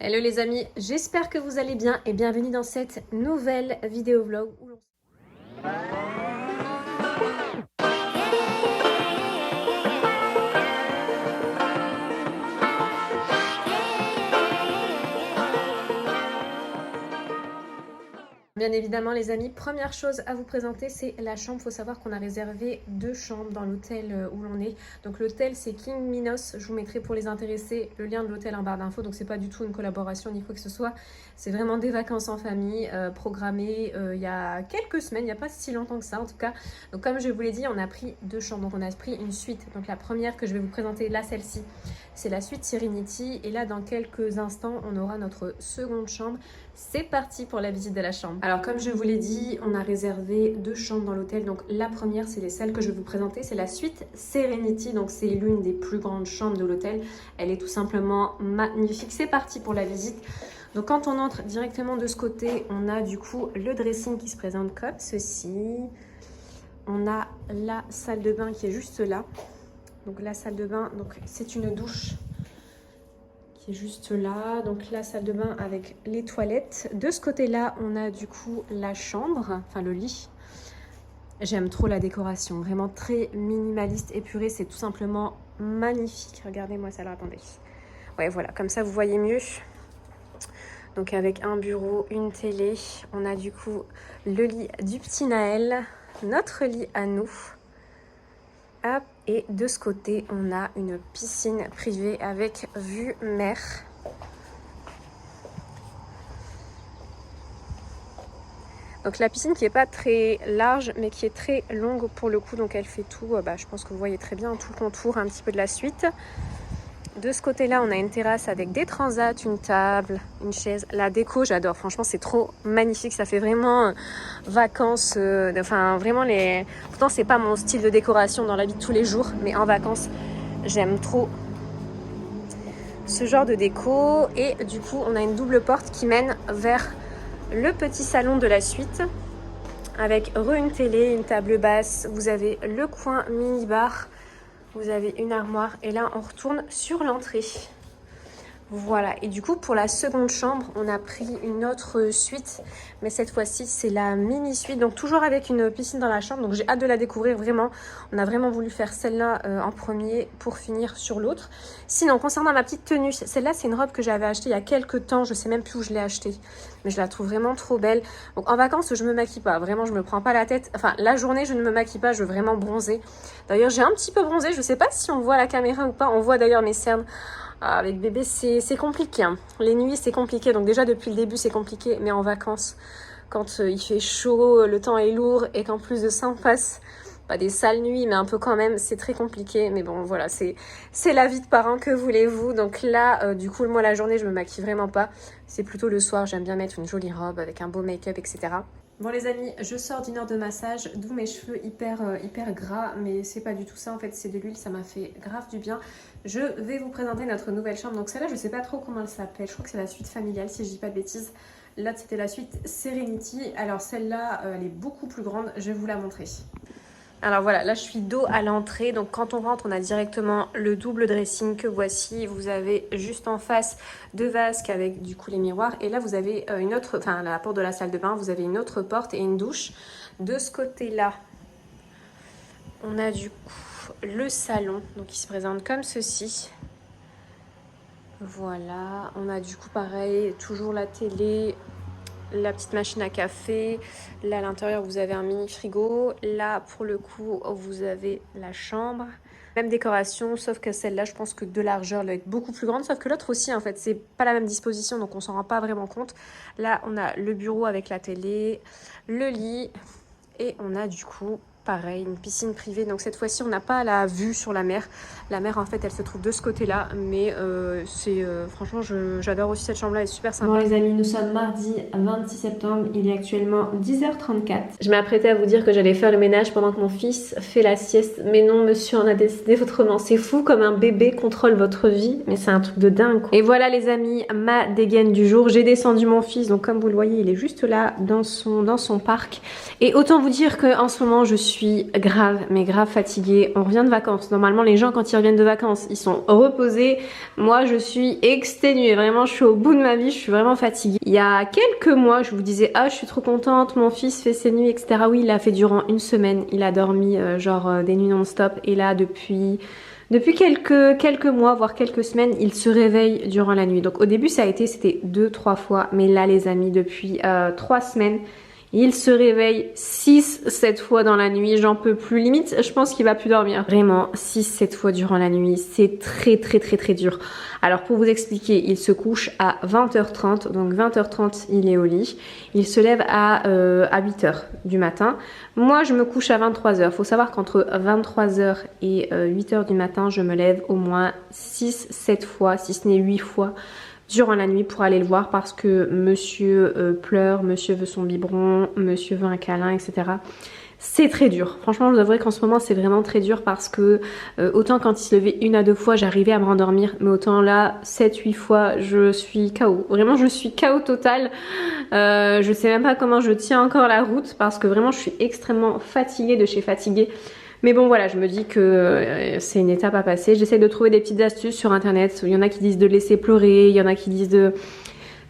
Hello les amis, j'espère que vous allez bien et bienvenue dans cette nouvelle vidéo vlog où l'on... Bien évidemment les amis, première chose à vous présenter c'est la chambre. Il faut savoir qu'on a réservé 2 chambres dans l'hôtel où l'on est. Donc l'hôtel c'est King Minos, je vous mettrai pour les intéressés le lien de l'hôtel en barre d'infos. Donc c'est pas du tout une collaboration ni quoi que ce soit. C'est vraiment des vacances en famille programmées il y a quelques semaines, il n'y a pas si longtemps que ça en tout cas. Donc comme je vous l'ai dit, on a pris 2 chambres, donc on a pris une suite. Donc la première que je vais vous présenter là, celle-ci, c'est la suite Serenity. Et là dans quelques instants, on aura notre seconde chambre. C'est parti pour la visite de la chambre. Alors comme je vous l'ai dit, on a réservé 2 chambres dans l'hôtel. Donc la première, c'est celle que je vais vous présenter, c'est la suite Serenity. Donc c'est l'une des plus grandes chambres de l'hôtel. Elle est tout simplement magnifique. C'est parti pour la visite. Donc quand on entre directement de ce côté, on a du coup le dressing qui se présente comme ceci. On a la salle de bain qui est juste là. Donc la salle de bain, donc c'est une douche qui est juste là. Donc la salle de bain avec les toilettes. De ce côté-là, on a du coup la chambre, enfin le lit. J'aime trop la décoration, vraiment très minimaliste, épurée, c'est tout simplement magnifique. Regardez-moi ça là, attendez. Ouais, voilà, comme ça vous voyez mieux. Donc avec un bureau, une télé, on a du coup le lit du petit Naël, notre lit à nous. Hop, et de ce côté, on a une piscine privée avec vue mer. Donc la piscine qui n'est pas très large mais qui est très longue pour le coup, donc elle fait tout, je pense que vous voyez très bien tout le contour un petit peu de la suite. De ce côté-là, on a une terrasse avec des transats, une table, une chaise. La déco, j'adore. Franchement, c'est trop magnifique. Ça fait vraiment vacances. Enfin, vraiment les... Pourtant, c'est pas mon style de décoration dans la vie de tous les jours. Mais en vacances, j'aime trop ce genre de déco. Et du coup, on a une double porte qui mène vers le petit salon de la suite. Avec une télé, une table basse. Vous avez le coin mini-bar. Vous avez une armoire et là on retourne sur l'entrée. Voilà, et du coup pour la seconde chambre on a pris une autre suite, mais cette fois-ci c'est la mini suite, donc toujours avec une piscine dans la chambre. Donc j'ai hâte de la découvrir, vraiment on a vraiment voulu faire celle-là en premier pour finir sur l'autre. Sinon concernant ma petite tenue, celle-là c'est une robe que j'avais achetée il y a quelques temps, je sais même plus où je l'ai achetée, mais je la trouve vraiment trop belle. Donc en vacances je me maquille pas, vraiment je me prends pas la tête, enfin la journée je ne me maquille pas, je veux vraiment bronzer. D'ailleurs j'ai un petit peu bronzé, je sais pas si on voit à la caméra ou pas, on voit d'ailleurs mes cernes. Avec bébé c'est compliqué, hein. Les nuits c'est compliqué, donc déjà depuis le début c'est compliqué, mais en vacances quand il fait chaud, le temps est lourd et qu'en plus de ça on passe pas des sales nuits mais un peu quand même, c'est très compliqué. Mais bon voilà, c'est la vie de parents, que voulez-vous. Donc là du coup moi la journée je me maquille vraiment pas, c'est plutôt le soir, j'aime bien mettre une jolie robe avec un beau make-up etc. Bon les amis, je sors d'une heure de massage, d'où mes cheveux hyper gras, mais c'est pas du tout ça en fait, c'est de l'huile, ça m'a fait grave du bien. Je vais vous présenter notre nouvelle chambre. Donc celle-là, je sais pas trop comment elle s'appelle, je crois que c'est la suite familiale si je dis pas de bêtises. Là c'était la suite Serenity, alors celle-là elle est beaucoup plus grande, je vais vous la montrer. Alors voilà, là je suis dos à l'entrée, donc quand on rentre on a directement le double dressing que voici. Vous avez juste en face 2 vasques avec du coup les miroirs, et là vous avez une autre, enfin la porte de la salle de bain, vous avez une autre porte et une douche. De ce côté là on a du coup le salon, donc il se présente comme ceci. Voilà, on a du coup pareil, toujours la télé, la petite machine à café. Là à l'intérieur vous avez un mini frigo. Là pour le coup vous avez la chambre, même décoration, sauf que celle-là je pense que de largeur elle doit être beaucoup plus grande, sauf que l'autre aussi en fait c'est pas la même disposition, donc on s'en rend pas vraiment compte. Là on a le bureau avec la télé, le lit, et on a du coup pareil une piscine privée. Donc cette fois-ci on n'a pas la vue sur la mer. La mer en fait elle se trouve de ce côté là, mais franchement j'adore aussi cette chambre là, elle est super sympa. Bon les amis, nous sommes mardi 26 septembre, il est actuellement 10h34. Je m'apprêtais à vous dire que j'allais faire le ménage pendant que mon fils fait la sieste, mais non monsieur, on a décidé autrement. C'est fou comme un bébé contrôle votre vie, mais c'est un truc de dingue quoi. Et voilà les amis, ma dégaine du jour. J'ai descendu mon fils, donc comme vous le voyez il est juste là dans son parc, et autant vous dire qu'en ce moment je suis suis grave, mais grave fatiguée. On revient de vacances. Normalement, les gens, quand ils reviennent de vacances, ils sont reposés. Moi, je suis exténuée. Vraiment, je suis au bout de ma vie. Je suis vraiment fatiguée. Il y a quelques mois, je vous disais, ah, je suis trop contente. Mon fils fait ses nuits, etc. Oui, il l'a fait durant une semaine. Il a dormi des nuits non-stop. Et là, depuis quelques mois, voire quelques semaines, il se réveille durant la nuit. Donc au début, c'était 2-3 fois. Mais là, les amis, depuis 3 semaines, il se réveille 6-7 fois dans la nuit, j'en peux plus. Limite, je pense qu'il va plus dormir. Vraiment, 6-7 fois durant la nuit, c'est très dur. Alors pour vous expliquer, il se couche à 20h30, donc 20h30 il est au lit. Il se lève à 8h du matin. Moi je me couche à 23h. Faut savoir qu'entre 23h et 8h du matin, je me lève au moins 6-7 fois, si ce n'est 8 fois durant la nuit pour aller le voir parce que monsieur pleure, monsieur veut son biberon, monsieur veut un câlin, etc. C'est très dur. Franchement, je vous avouerai qu'en ce moment, c'est vraiment très dur parce que autant quand il se levait 1 à 2 fois, j'arrivais à me rendormir, mais autant là, 7-8 fois, je suis KO. Vraiment, je suis KO total. Je sais même pas comment je tiens encore la route parce que vraiment, je suis extrêmement fatiguée de chez fatiguée. Mais bon voilà, je me dis que c'est une étape à passer. J'essaie de trouver des petites astuces sur internet. Il y en a qui disent de le laisser pleurer, il y en a qui disent de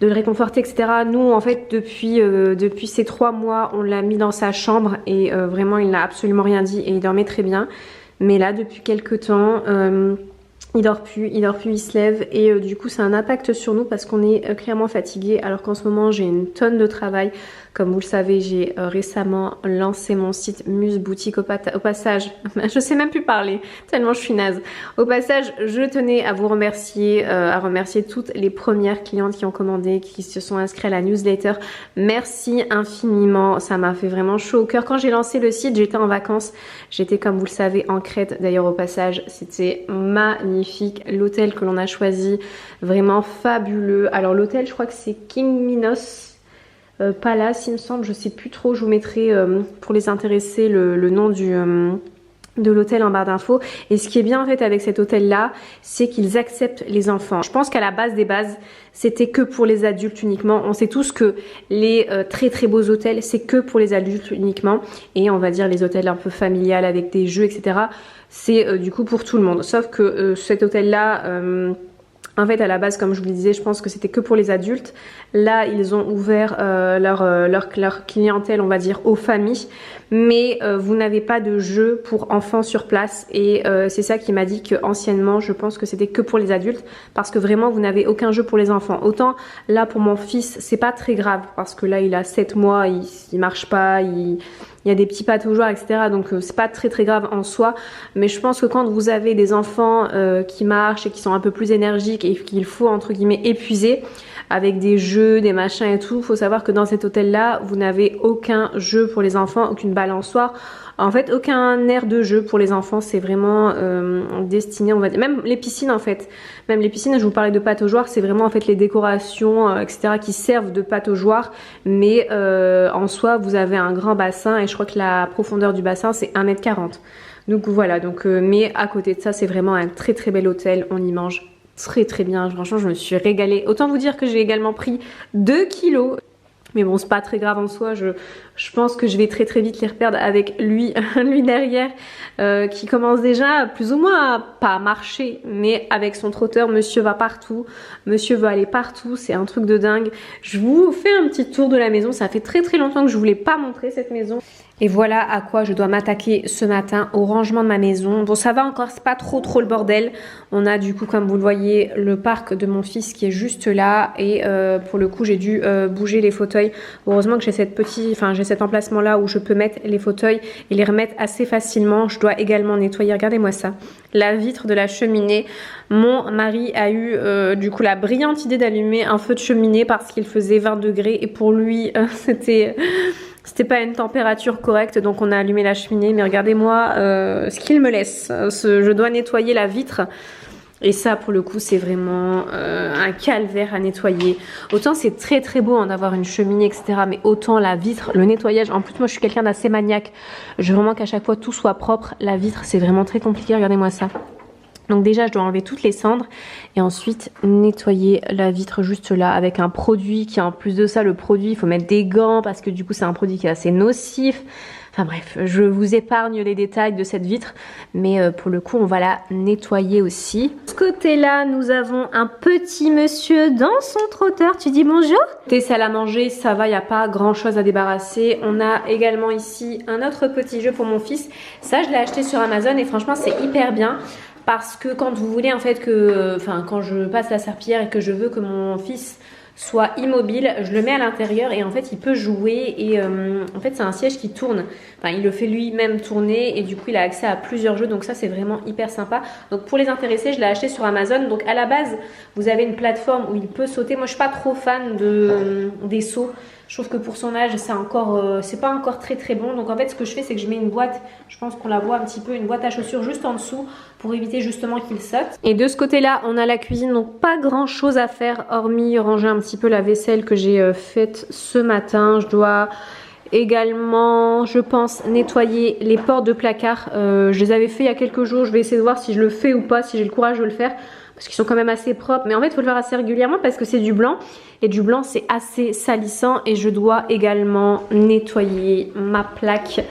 le réconforter, etc. Nous en fait depuis ces 3 mois, on l'a mis dans sa chambre et vraiment il n'a absolument rien dit et il dormait très bien. Mais là depuis quelques temps, il dort plus, il se lève et du coup ça a un impact sur nous parce qu'on est clairement fatigué alors qu'en ce moment j'ai une tonne de travail. Comme vous le savez, j'ai récemment lancé mon site Muse Boutique au passage. Je sais même plus parler, tellement je suis naze. Au passage, je tenais à vous remercier, à remercier toutes les premières clientes qui ont commandé, qui se sont inscrites à la newsletter. Merci infiniment, ça m'a fait vraiment chaud au cœur. Quand j'ai lancé le site, j'étais en vacances. J'étais, comme vous le savez, en Crète. D'ailleurs, au passage, c'était magnifique. L'hôtel que l'on a choisi, vraiment fabuleux. Alors l'hôtel, je crois que c'est King Minos. Palace il me semble, je sais plus trop, je vous mettrai pour les intéresser le nom de l'hôtel en barre d'infos. Et ce qui est bien en fait avec cet hôtel là, c'est qu'ils acceptent les enfants. Je pense qu'à la base des bases, c'était que pour les adultes uniquement. On sait tous que les très beaux hôtels, c'est que pour les adultes uniquement. Et on va dire les hôtels un peu familiales avec des jeux, etc. C'est du coup pour tout le monde. Sauf que cet hôtel là... en fait, à la base, comme je vous le disais, je pense que c'était que pour les adultes. Là, ils ont ouvert leur clientèle, on va dire, aux familles. Mais vous n'avez pas de jeu pour enfants sur place. Et c'est ça qui m'a dit qu'anciennement, je pense que c'était que pour les adultes. Parce que vraiment, vous n'avez aucun jeu pour les enfants. Autant, là, pour mon fils, c'est pas très grave. Parce que là, il a 7 mois, il marche pas, il y a des petits pataugeoires, etc. Donc c'est pas très grave en soi. Mais je pense que quand vous avez des enfants qui marchent et qui sont un peu plus énergiques et qu'il faut entre guillemets épuiser avec des jeux, des machins et tout, faut savoir que dans cet hôtel là, vous n'avez aucun jeu pour les enfants, aucune balançoire. En fait, aucun aire de jeu pour les enfants, c'est vraiment destiné, on va dire, même les piscines en fait. Même les piscines, je vous parlais de pataugeoires, c'est vraiment en fait les décorations, etc. qui servent de pataugeoires. Mais en soi, vous avez un grand bassin et je crois que la profondeur du bassin, c'est 1,40 m. Donc voilà, mais à côté de ça, c'est vraiment un très bel hôtel, on y mange très bien. Franchement, je me suis régalée. Autant vous dire que j'ai également pris 2 kilos. Mais bon, c'est pas très grave en soi, je pense que je vais très vite les reperdre avec lui derrière qui commence déjà plus ou moins à pas marcher, mais avec son trotteur, monsieur va partout, monsieur veut aller partout, c'est un truc de dingue. Je vous fais un petit tour de la maison, ça fait très longtemps que je voulais pas montrer cette maison. Et voilà à quoi je dois m'attaquer ce matin, au rangement de ma maison. Bon, ça va encore, c'est pas trop le bordel. On a du coup, comme vous le voyez, le parc de mon fils qui est juste là. Et pour le coup, j'ai dû bouger les fauteuils. Heureusement que j'ai j'ai cet emplacement là où je peux mettre les fauteuils et les remettre assez facilement. Je dois également nettoyer, regardez-moi ça, la vitre de la cheminée. Mon mari a eu du coup la brillante idée d'allumer un feu de cheminée parce qu'il faisait 20 degrés et pour lui c'était pas une température correcte, donc on a allumé la cheminée. Mais regardez-moi ce qu'il me laisse. Je dois nettoyer la vitre. Et ça, pour le coup, c'est vraiment un calvaire à nettoyer. Autant c'est très beau d'avoir une cheminée, etc. Mais autant la vitre, le nettoyage. En plus, moi, je suis quelqu'un d'assez maniaque. Je veux vraiment qu'à chaque fois, tout soit propre. La vitre, c'est vraiment très compliqué. Regardez-moi ça. Donc déjà, je dois enlever toutes les cendres et ensuite nettoyer la vitre juste là avec un produit qui, en plus de ça, le produit, il faut mettre des gants parce que du coup, c'est un produit qui est assez nocif. Enfin bref, je vous épargne les détails de cette vitre, mais pour le coup on va la nettoyer aussi. De ce côté-là, nous avons un petit monsieur dans son trotteur. Tu dis bonjour? Des salles à manger, ça va, il n'y a pas grand chose à débarrasser. On a également ici un autre petit jeu pour mon fils. Ça, je l'ai acheté sur Amazon et franchement c'est hyper bien. Parce que quand vous voulez en fait que, enfin quand je passe la serpillière et que je veux que mon fils soit immobile, je le mets à l'intérieur et en fait il peut jouer et en fait c'est un siège qui tourne, enfin il le fait lui-même tourner et du coup il a accès à plusieurs jeux, donc ça c'est vraiment hyper sympa. Donc pour les intéressés, je l'ai acheté sur Amazon. Donc à la base vous avez une plateforme où il peut sauter. Moi je suis pas trop fan des sauts. Je trouve que pour son âge, c'est pas encore très bon. Donc en fait, ce que je fais, c'est que je mets une boîte, je pense qu'on la voit un petit peu, une boîte à chaussures juste en dessous pour éviter justement qu'il saute. Et de ce côté-là, on a la cuisine, donc pas grand chose à faire hormis ranger un petit peu la vaisselle que j'ai faite ce matin. Je dois également, je pense, nettoyer les portes de placard. Je les avais fait il y a quelques jours. Je vais essayer de voir si je le fais ou pas, si j'ai le courage de le faire. Parce qu'ils sont quand même assez propres. Mais en fait, il faut le faire assez régulièrement parce que c'est du blanc. Et du blanc, c'est assez salissant. Et je dois également nettoyer ma plaque.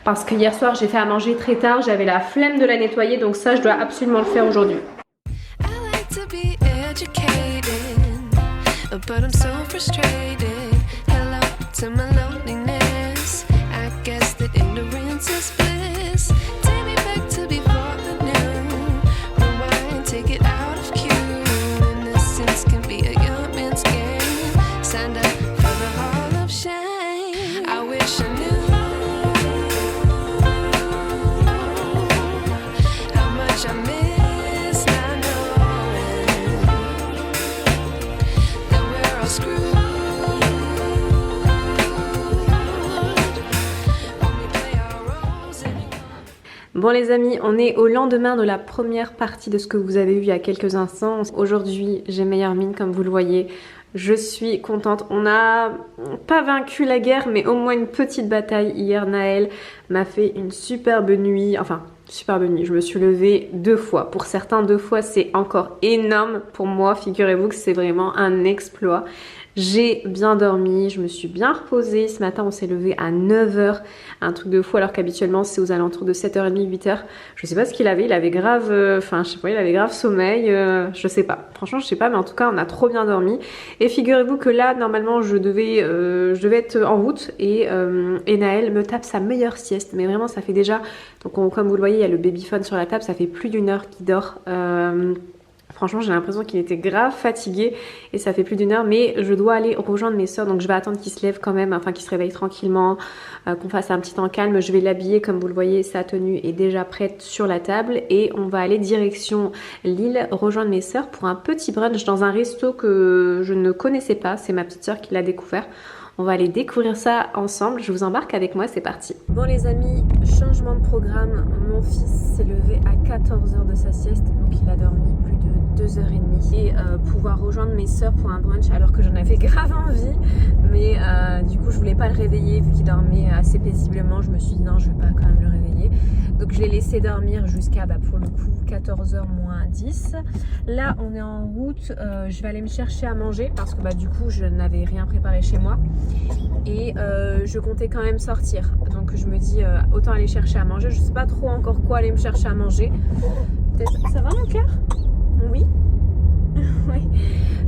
Parce que hier soir, j'ai fait à manger très tard. J'avais la flemme de la nettoyer. Donc ça, je dois absolument le faire aujourd'hui. Bon les amis, on est au lendemain de la première partie de ce que vous avez vu il y a quelques instants. Aujourd'hui, j'ai meilleure mine comme vous le voyez. Je suis contente. On n'a pas vaincu la guerre, mais au moins une petite bataille. Hier, Naël m'a fait une superbe nuit. Enfin, superbe nuit. Je me suis levée 2 fois. Pour certains, 2 fois, c'est encore énorme. Pour moi, figurez-vous que c'est vraiment un exploit. J'ai bien dormi, je me suis bien reposée. Ce matin, on s'est levé à 9 h, un truc de fou, alors qu'habituellement, c'est aux alentours de 7h30, 8 h. Je sais pas ce qu'il avait, il avait grave, enfin, je sais pas, il avait grave sommeil, je sais pas. Franchement, je sais pas, mais en tout cas, on a trop bien dormi. Et figurez-vous que là, normalement, je devais être en route et Naël me tape sa meilleure sieste. Mais vraiment, ça fait déjà, donc comme vous le voyez, il y a le babyphone sur la table, ça fait plus d'1 heure qu'il dort. Franchement, j'ai l'impression qu'il était grave fatigué et ça fait plus d'1 heure, mais je dois aller rejoindre mes soeurs, donc je vais attendre qu'il se lève quand même, enfin qu'il se réveille tranquillement, qu'on fasse un petit temps calme. Je vais l'habiller, comme vous le voyez, sa tenue est déjà prête sur la table et on va aller direction Lille, rejoindre mes soeurs pour un petit brunch dans un resto que je ne connaissais pas. C'est ma petite soeur qui l'a découvert. On va aller découvrir ça ensemble. Je vous embarque avec moi, c'est parti. Bon les amis, changement de programme. Mon fils s'est levé à 14 h de sa sieste, donc il a dormi plus de 2h30 et pouvoir rejoindre mes soeurs pour un brunch alors que j'en avais grave envie, mais du coup je voulais pas le réveiller vu qu'il dormait assez paisiblement. Je me suis dit non, je vais pas quand même le réveiller, donc je l'ai laissé dormir jusqu'à pour le coup 14 h moins 10. Là on est en route, je vais aller me chercher à manger parce que du coup je n'avais rien préparé chez moi et je comptais quand même sortir, donc je me dis autant aller chercher à manger. Je sais pas trop encore quoi aller me chercher à manger. Peut-être, ça va mon cœur? Oui. Oui.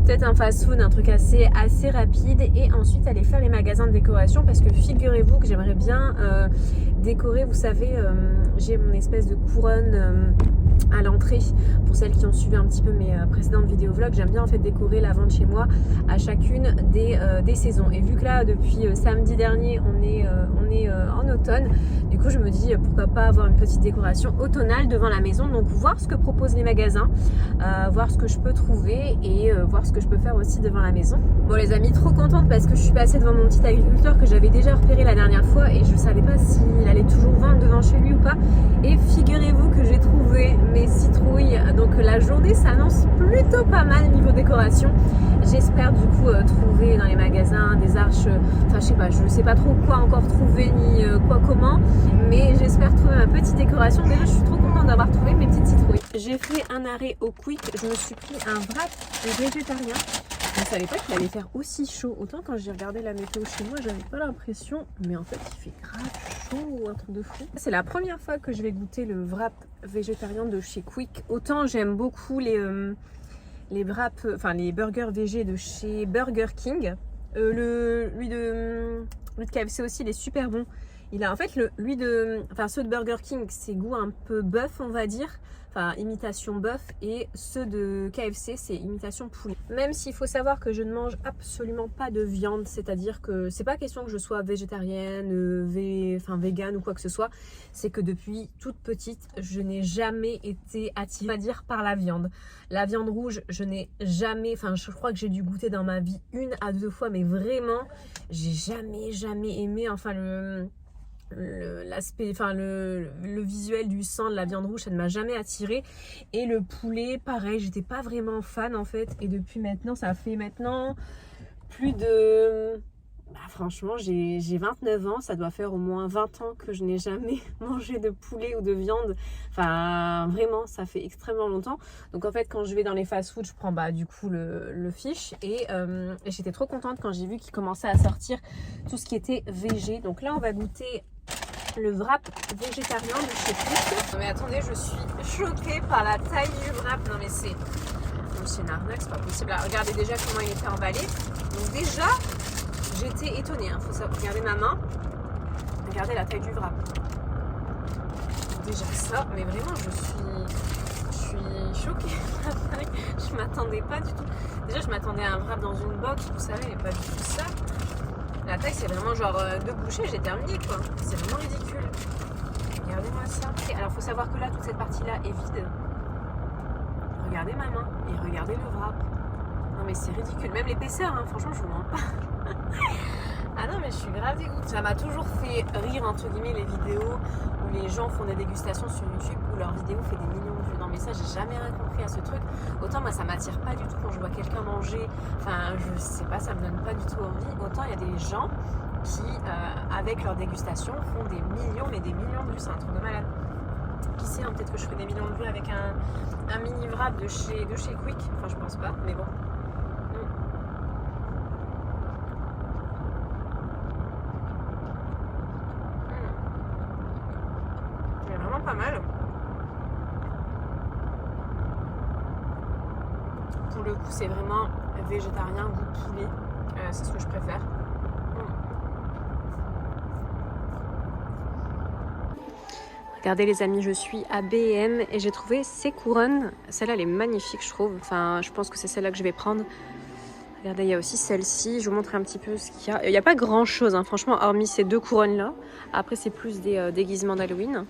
Peut-être un fast-food, un truc assez rapide, et ensuite aller faire les magasins de décoration parce que figurez-vous que j'aimerais bien décorer. Vous savez, j'ai mon espèce de couronne à l'entrée. Pour celles qui ont suivi un petit peu mes précédentes vidéos vlogs, j'aime bien en fait décorer l'avant de chez moi à chacune des saisons. Et vu que là depuis samedi dernier on est en automne, du coup je me dis pourquoi pas avoir une petite décoration automnale devant la maison. Donc voir ce que proposent les magasins, voir ce que je peux trouver et voir ce que je peux faire aussi devant la maison. Bon les amis, trop contente parce que je suis passée devant mon petit agriculteur que j'avais déjà repéré la dernière fois et je savais pas s'il allait toujours vendre devant chez lui ou pas. Et figurez-vous que j'ai trouvé mes citrouilles, donc la journée s'annonce plutôt pas mal niveau décoration. J'espère du coup trouver dans les magasins des arches, enfin je sais pas trop quoi encore trouver ni quoi comment, mais j'espère trouver ma petite décoration. Déjà je suis trop contente d'avoir trouvé mes petites citrouilles. J'ai fait un arrêt au Quick, je me suis pris un wrap végétarien. Je ne savais pas qu'il allait faire aussi chaud. Autant quand j'ai regardé la météo chez moi, j'avais pas l'impression, mais en fait il fait grave chaud. gâteau ou un truc de fou. C'est la première fois que je vais goûter le wrap végétarien de chez Quick. Autant j'aime beaucoup les wraps, enfin les burgers végé de chez Burger King. Lui de KFC aussi, il est super bon. Il a en fait ceux de Burger King, c'est goût un peu bœuf, on va dire. Enfin, imitation bœuf, et ceux de KFC, c'est imitation poulet. Même s'il faut savoir que je ne mange absolument pas de viande, c'est-à-dire que c'est pas question que je sois végétarienne, végane ou quoi que ce soit, c'est que depuis toute petite, je n'ai jamais été attirée, à dire, par la viande. La viande rouge, je n'ai jamais, enfin je crois que j'ai dû goûter dans ma vie 1 à 2 fois, mais vraiment, j'ai jamais aimé, enfin l'aspect, enfin le visuel du sang de la viande rouge, ça ne m'a jamais attiré. Et le poulet, pareil, j'étais pas vraiment fan en fait. Et depuis maintenant, ça fait maintenant plus de... franchement, j'ai 29 ans, ça doit faire au moins 20 ans que je n'ai jamais mangé de poulet ou de viande. Enfin, vraiment, ça fait extrêmement longtemps. Donc en fait, quand je vais dans les fast-food, je prends du coup le fish. Et j'étais trop contente quand j'ai vu qu'il commençait à sortir tout ce qui était végé. Donc là, on va goûter le wrap végétarien de chez Quick. Non mais attendez, je suis choquée par la taille du wrap. Non mais c'est une arnaque, c'est pas possible. Là, regardez déjà comment il était emballé. Donc déjà, j'étais étonnée. Faut savoir, regardez ma main. Regardez la taille du wrap. Déjà ça, mais vraiment, je suis choquée. Je m'attendais pas du tout. Déjà, je m'attendais à un wrap dans une box, vous savez, mais pas du tout ça. La taille, c'est vraiment genre 2 bouchées, j'ai terminé quoi. C'est vraiment ridicule. Regardez-moi ça. Alors, faut savoir que là, toute cette partie-là est vide. Regardez ma main et regardez le wrap. Non, mais c'est ridicule. Même l'épaisseur, hein, franchement, je vous mens pas. Ah non, mais je suis grave dégoûtée. Ça m'a toujours fait rire, entre guillemets, les vidéos où les gens font des dégustations sur YouTube où leur vidéo fait des millions de vues. Non, mais ça, j'ai jamais rien compris à ce truc. Autant, moi, ça m'attire pas du tout quand je vois quelqu'un manger. Enfin, je sais pas, ça me donne pas du tout envie. Autant, il y a des gens qui, avec leur dégustation, font des millions, mais des millions de vues. C'est un truc de malade. Qui sait, hein, peut-être que je ferai des millions de vues avec un mini wrap de chez Quick. Enfin, je pense pas, mais bon. Pas mal. Pour le coup, c'est vraiment végétarien, goût poulet. C'est ce que je préfère. Regardez les amis, je suis à B&M et j'ai trouvé ces couronnes. Celle-là, elle est magnifique, je trouve. Enfin, je pense que c'est celle-là que je vais prendre. Regardez, il y a aussi celle-ci. Je vous montre un petit peu ce qu'il y a. Il n'y a pas grand-chose, hein, franchement, hormis ces 2 couronnes-là. Après, c'est plus des déguisements d'Halloween.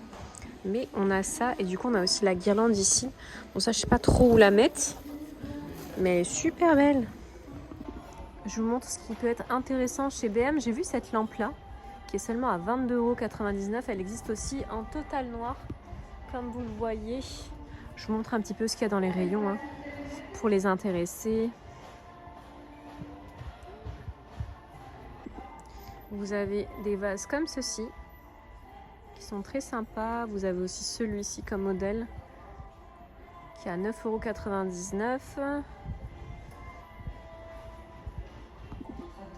Mais on a ça et du coup on a aussi la guirlande ici. Bon ça je sais pas trop où la mettre. Mais elle est super belle. Je vous montre ce qui peut être intéressant chez B&M. J'ai vu cette lampe là qui est seulement à 22,99 €. Elle existe aussi en total noir. Comme vous le voyez. Je vous montre un petit peu ce qu'il y a dans les rayons hein, pour les intéresser. Vous avez des vases comme ceci. Qui sont très sympas. Vous avez aussi celui-ci comme modèle qui est à 9,99 €.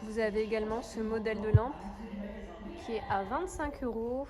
Vous avez également ce modèle de lampe qui est à 25 €.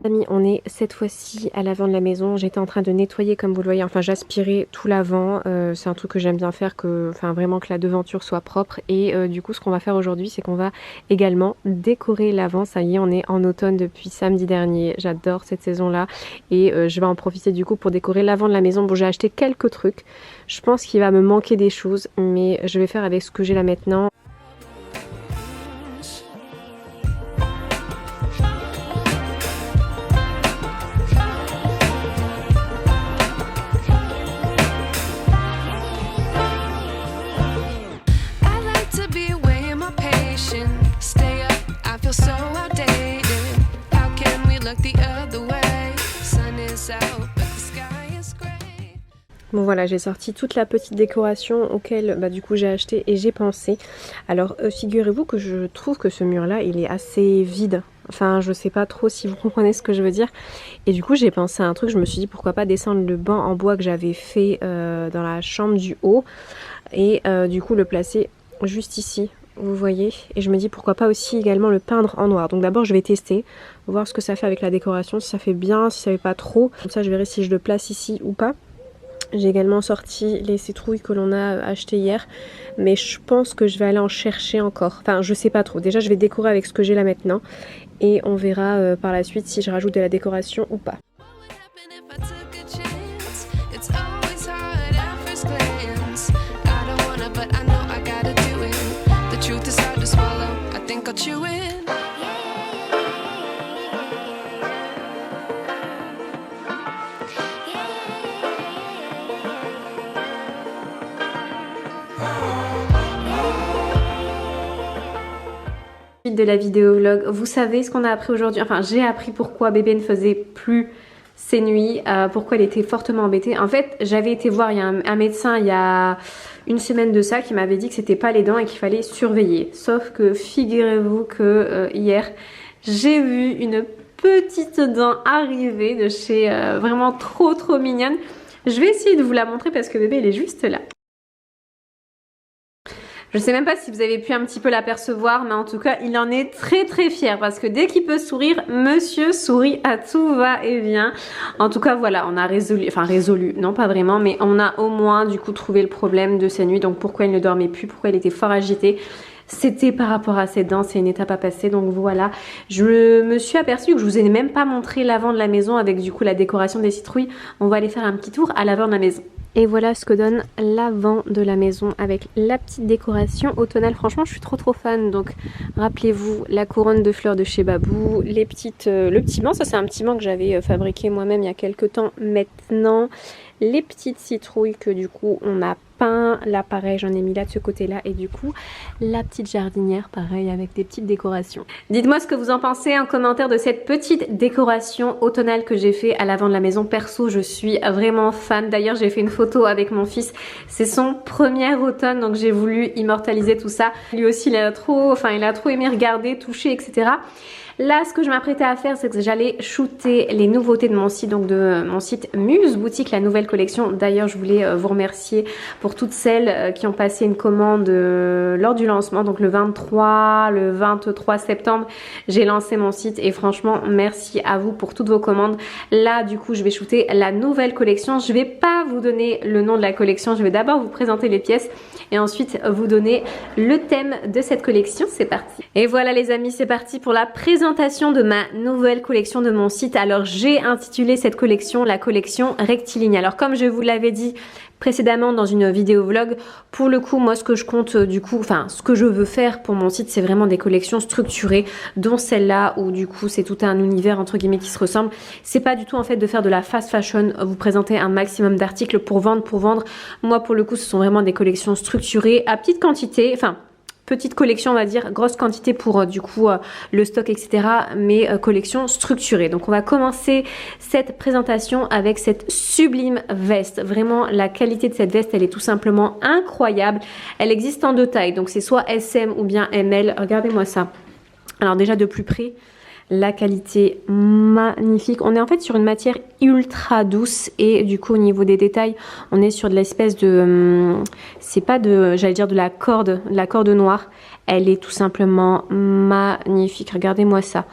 Amis, on est cette fois-ci à l'avant de la maison. J'étais en train de nettoyer comme vous le voyez, enfin j'aspirais tout l'avant. C'est un truc que j'aime bien faire, vraiment que la devanture soit propre. Et du coup ce qu'on va faire aujourd'hui c'est qu'on va également décorer l'avant. Ça y est, on est en automne depuis samedi dernier. J'adore cette saison-là et je vais en profiter du coup pour décorer l'avant de la maison. Bon, j'ai acheté quelques trucs. Je pense qu'il va me manquer des choses mais je vais faire avec ce que j'ai là maintenant. Bon voilà, j'ai sorti toute la petite décoration auquel du coup j'ai acheté et j'ai pensé. Alors figurez-vous que je trouve que ce mur là il est assez vide. Enfin je sais pas trop si vous comprenez ce que je veux dire. Et du coup j'ai pensé à un truc, je me suis dit pourquoi pas descendre le banc en bois que j'avais fait dans la chambre du haut. Et du coup le placer juste ici. Vous voyez, et je me dis pourquoi pas aussi également le peindre en noir. Donc d'abord je vais tester, voir ce que ça fait avec la décoration, si ça fait bien, si ça fait pas trop. Comme ça je verrai si je le place ici ou pas. J'ai également sorti les citrouilles que l'on a achetées hier, mais je pense que je vais aller en chercher encore. Enfin, je sais pas trop. Déjà, je vais décorer avec ce que j'ai là maintenant et on verra par la suite si je rajoute de la décoration ou pas. De la vidéo vlog, vous savez ce qu'on a appris aujourd'hui, enfin j'ai appris pourquoi bébé ne faisait plus ses nuits, pourquoi elle était fortement embêtée. En fait j'avais été voir un médecin il y a une semaine de ça qui m'avait dit que c'était pas les dents et qu'il fallait surveiller, sauf que figurez-vous que hier j'ai vu une petite dent arriver de chez vraiment trop mignonne. Je vais essayer de vous la montrer parce que bébé il est juste là. Je sais même pas si vous avez pu un petit peu l'apercevoir, mais en tout cas, il en est très fier parce que dès qu'il peut sourire, monsieur sourit à tout va et vient. En tout cas, voilà, on a résolu, non pas vraiment, mais on a au moins du coup trouvé le problème de sa nuit. Donc pourquoi il ne dormait plus, pourquoi il était fort agité. C'était par rapport à ses dents, c'est une étape à passer. Donc voilà, je me suis aperçue que je vous ai même pas montré l'avant de la maison avec du coup la décoration des citrouilles. On va aller faire un petit tour à l'avant de la maison. Et voilà ce que donne l'avant de la maison avec la petite décoration automnale. Franchement, je suis trop fan. Donc, rappelez-vous la couronne de fleurs de chez Babou, le petit banc. Ça, c'est un petit banc que j'avais fabriqué moi-même il y a quelques temps maintenant. Les petites citrouilles que du coup on a peint. Là, pareil, j'en ai mis là de ce côté-là. Et du coup, la petite jardinière, pareil, avec des petites décorations. Dites-moi ce que vous en pensez en commentaire de cette petite décoration automnale que j'ai fait à l'avant de la maison. Perso, je suis vraiment fan. D'ailleurs, j'ai fait une photo avec mon fils. C'est son premier automne, donc j'ai voulu immortaliser tout ça. Lui aussi, il a trop aimé regarder, toucher, etc. Là, ce que je m'apprêtais à faire, c'est que j'allais shooter les nouveautés de mon site, donc de mon site Muse Boutique, la nouvelle collection. D'ailleurs, je voulais vous remercier pour toutes celles qui ont passé une commande lors du lancement. Donc le 23 septembre, j'ai lancé mon site et franchement, merci à vous pour toutes vos commandes. Là, du coup, je vais shooter la nouvelle collection. Je vais pas vous donner le nom de la collection. Je vais d'abord vous présenter les pièces et ensuite vous donner le thème de cette collection. C'est parti. Et voilà les amis, c'est parti pour la présentation de ma nouvelle collection de mon site. Alors j'ai intitulé cette collection la collection rectiligne. Alors comme je vous l'avais dit précédemment dans une vidéo vlog, pour le coup moi ce que je compte ce que je veux faire pour mon site, c'est vraiment des collections structurées, dont celle-là où du coup c'est tout un univers entre guillemets qui se ressemble. C'est pas du tout en fait de faire de la fast fashion, vous présenter un maximum d'articles pour vendre. Moi pour le coup ce sont vraiment des collections structurées à petite quantité, petite collection on va dire, grosse quantité pour le stock etc, mais collection structurée. Donc on va commencer cette présentation avec cette sublime veste. Vraiment la qualité de cette veste elle est tout simplement incroyable. Elle existe en deux tailles, donc c'est soit SM ou bien ML. Regardez-moi ça. Alors déjà de plus près, la qualité magnifique. On est en fait sur une matière ultra douce et du coup au niveau des détails on est sur de l'espèce de c'est pas de, j'allais dire de la corde noire. Elle est tout simplement magnifique. Regardez-moi ça.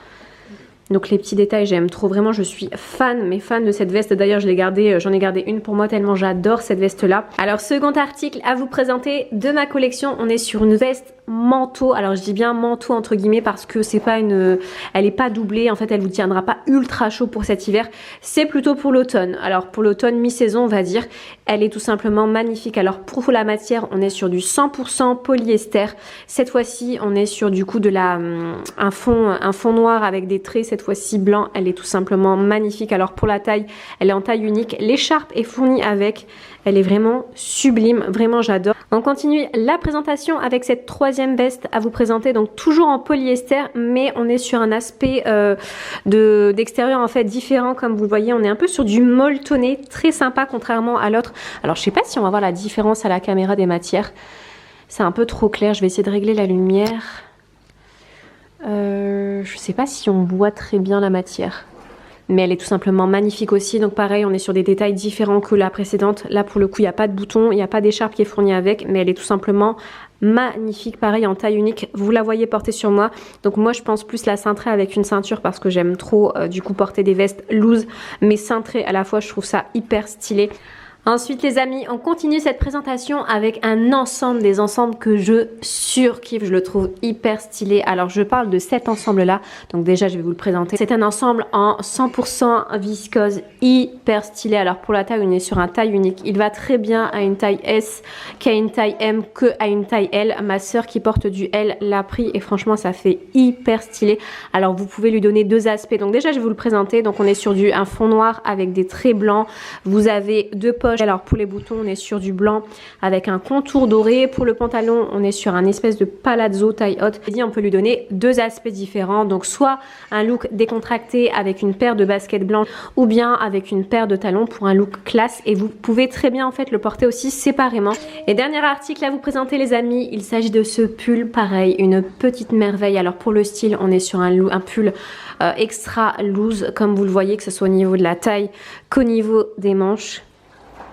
Donc les petits détails j'aime trop, vraiment je suis fan de cette veste. D'ailleurs j'en ai gardé une pour moi tellement j'adore cette veste là. Alors second article à vous présenter de ma collection, on est sur une veste manteau. Alors je dis bien manteau entre guillemets parce que c'est pas elle est pas doublée, en fait elle vous tiendra pas ultra chaud pour cet hiver, c'est plutôt pour l'automne. Alors pour l'automne mi-saison on va dire, elle est tout simplement magnifique. Alors pour la matière on est sur du 100% polyester, cette fois-ci on est sur du coup un fond noir avec des traits cette cette fois-ci blanc, elle est tout simplement magnifique. Alors pour la taille, elle est en taille unique. L'écharpe est fournie avec, elle est vraiment sublime, vraiment j'adore. On continue la présentation avec cette troisième veste à vous présenter, donc toujours en polyester, mais on est sur un aspect d'extérieur en fait différent, comme vous le voyez, on est un peu sur du molletonné, très sympa contrairement à l'autre. Alors je sais pas si on va voir la différence à la caméra des matières, c'est un peu trop clair, je vais essayer de régler la lumière. Je sais pas si on voit très bien la matière, mais elle est tout simplement magnifique aussi. Donc pareil, on est sur des détails différents que la précédente. Là pour le coup, il n'y a pas de bouton, il n'y a pas d'écharpe qui est fournie avec, mais elle est tout simplement magnifique. Pareil en taille unique, vous la voyez porter sur moi. Donc moi je pense plus la cintrer avec une ceinture parce que j'aime trop du coup porter des vestes loose mais cintrées à la fois, je trouve ça hyper stylé. Ensuite les amis, on continue cette présentation avec un ensemble, des ensembles que je surkiffe, je le trouve hyper stylé. Alors je parle de cet ensemble là, donc déjà je vais vous le présenter. C'est un ensemble en 100% viscose, hyper stylé. Alors pour la taille, on est sur un taille unique, il va très bien à une taille S qu'à une taille M que à une taille L. Ma soeur qui porte du L l'a pris et franchement ça fait hyper stylé. Alors vous pouvez lui donner deux aspects, donc déjà je vais vous le présenter. Donc on est sur un fond noir avec des traits blancs, vous avez deux poches. Alors pour les boutons on est sur du blanc avec un contour doré. Pour le pantalon on est sur un espèce de palazzo taille haute. Et on peut lui donner deux aspects différents, donc soit un look décontracté avec une paire de baskets blanches ou bien avec une paire de talons pour un look classe. Et vous pouvez très bien en fait le porter aussi séparément. Et dernier article à vous présenter les amis, il s'agit de ce pull, pareil une petite merveille. Alors pour le style on est sur un pull extra loose comme vous le voyez, que ce soit au niveau de la taille qu'au niveau des manches.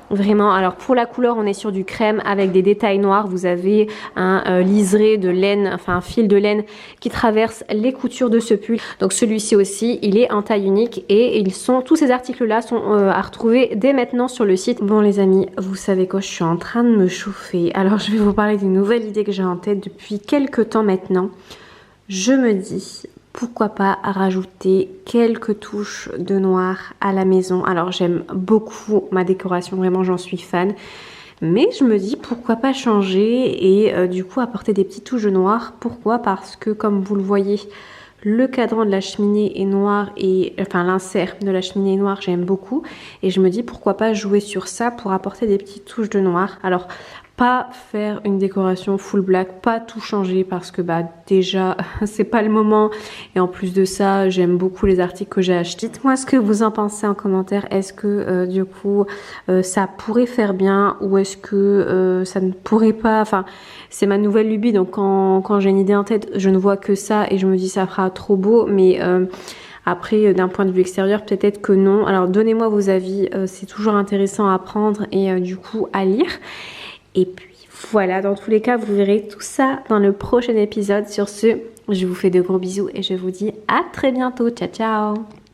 Vraiment, alors pour la couleur on est sur du crème avec des détails noirs. Vous avez un liseré de laine, enfin un fil de laine qui traverse les coutures de ce pull. Donc celui-ci aussi il est en taille unique et tous ces articles là sont à retrouver dès maintenant sur le site. Bon les amis, vous savez quoi, je suis en train de me chauffer. Alors je vais vous parler d'une nouvelle idée que j'ai en tête depuis quelques temps maintenant. Je me dis, pourquoi pas rajouter quelques touches de noir à la maison. Alors j'aime beaucoup ma décoration, vraiment j'en suis fan. Mais je me dis pourquoi pas changer et du coup apporter des petites touches de noir. Pourquoi? Parce que comme vous le voyez, le cadran de la cheminée est noir et enfin l'insert de la cheminée est noir, j'aime beaucoup. Et je me dis pourquoi pas jouer sur ça pour apporter des petites touches de noir. Alors pas faire une décoration full black, pas tout changer parce que bah déjà c'est pas le moment et en plus de ça j'aime beaucoup les articles que j'ai achetés. Dites-moi ce que vous en pensez en commentaire. Est-ce que du coup ça pourrait faire bien ou est-ce que ça ne pourrait pas, enfin c'est ma nouvelle lubie donc quand j'ai une idée en tête je ne vois que ça et je me dis ça fera trop beau, mais après, d'un point de vue extérieur, peut-être que non. Alors, donnez-moi vos avis. C'est toujours intéressant à apprendre et du coup à lire. Et puis voilà, dans tous les cas, vous verrez tout ça dans le prochain épisode. Sur ce, je vous fais de gros bisous et je vous dis à très bientôt. Ciao, ciao!